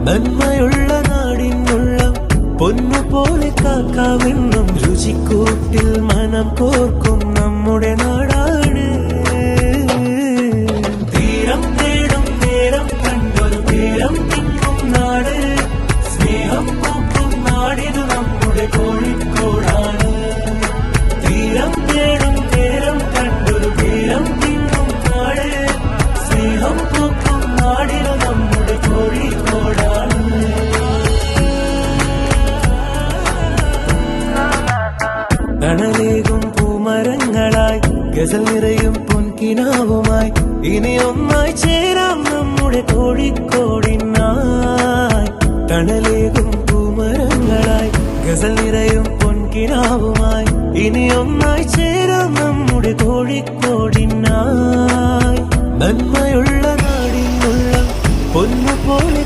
നന്മയുള്ള നാടിനുള്ള പൊന്നുപോലെ കാക്കാമെന്നും രുചിക്കൂട്ടിൽ മനം കോർക്കും നമ്മുടെ നാടാണ്. തീരം തേടും നേരം കണ്ടൊരു തീരം തിങ്ങും നാട്, സ്നേഹം പൂക്കും നാടിത് നമ്മുടെ കോഴിക്കോടാണ്. തീരം തേടും നേരം കണ്ടൊരു തീരം തിങ്ങും നാട്, സ്നേഹം പൂക്കും നാടിത് നമ്മുടെ കോഴിക്കോടാണ്. തണലേകും പൂമരങ്ങളായി ഗസൽ നിറയും പൊൻകിനാവുമായി ഇനി ഒന്നായി ചേരാം നമ്മുടെ കോഴിക്കോടിനായി. തണലേകും പൂമരങ്ങളായി ഗസൽ നിറയും പൊൻകിനാവുമായി ഇനി ഒന്നായി ചേരാം നമ്മുടെ കോഴിക്കോടിനായി. നന്മയുള്ള നാടിനുള്ള പൊന്നുപോലെ